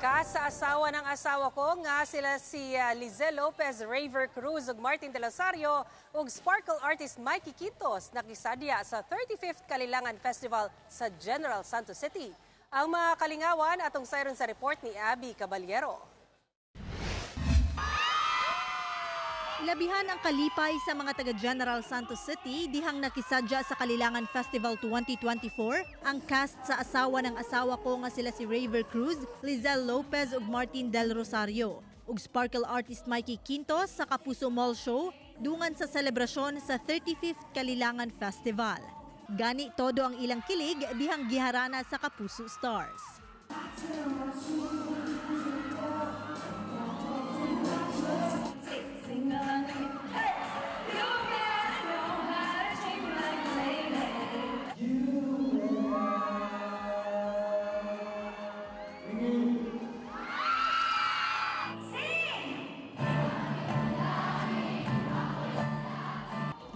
Sa asawa ng asawa ko nga sila si Lizel Lopez, Raver Cruz ug Martin De Rosario ug sparkle artist Mikey Quitos nakisadya sa 35th Kalilangan Festival sa General Santos City. Ang mga kalingawan atong sayron sa report ni Abby Caballero. Labihan ang kalipay sa mga taga General Santos City dihang nakisadya sa Kalilangan Festival 2024 ang cast sa asawa ng asawa ko nga sila si Raver Cruz, Lizel Lopez ug Martin Del Rosario ug sparkle artist Mikey Quitos sa Kapuso Mall Show dungan sa selebrasyon sa 35th Kalilangan Festival. Gani todo ang ilang kilig dihang giharana sa Kapuso Stars.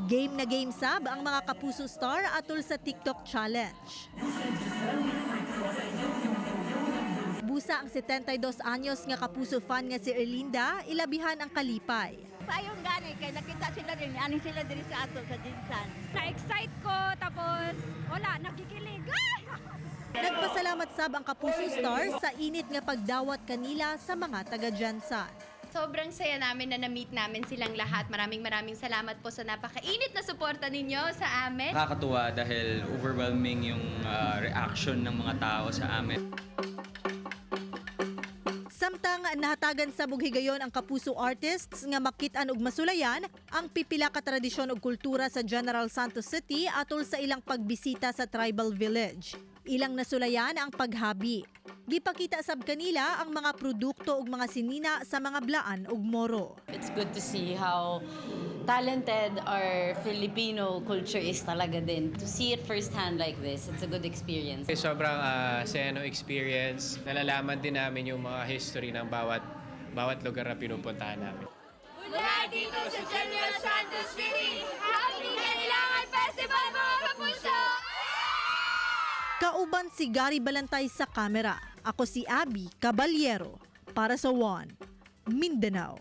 Game na game sab ang mga Kapuso star atol sa TikTok challenge. Busa ang 72 anyos nga Kapuso fan nga si Erlinda, ilabihan ang kalipay. Sayong gani kay nakita sila rin, ani sila diri sa ato sa Jinsan. Na-excite ko tapos wala nakikilig. Nagpasalamat sab ang Kapuso star sa init nga pagdawat kanila sa mga taga Jansan. Sobrang saya namin na na-meet namin silang lahat. Maraming salamat po sa napakainit na suporta ninyo sa amin. Nakakatuwa dahil overwhelming yung reaction ng mga tao sa amin. Samtang nahatagan sa bughigayon ang Kapuso artists nga makit-an og masulayan ang pipila ka tradisyon ug kultura sa General Santos City atol sa ilang pagbisita sa tribal village. Ilang nasulayan ang paghabi. Gipakita sab kanila ang mga produkto ug mga sinina sa mga blaan ug moro. It's good to see how talented our Filipino culture is talaga din. To see it firsthand like this, it's a good experience. Sobrang saya ng experience. Nalalaman din namin yung mga history ng bawat lugar na pinupuntahan namin. Mula dito sa General Santos City, Happy Kalilangan Festival mga Kapuso! Kauban si Gary Balantay sa kamera. Ako si Abby Caballero para sa One Mindanao.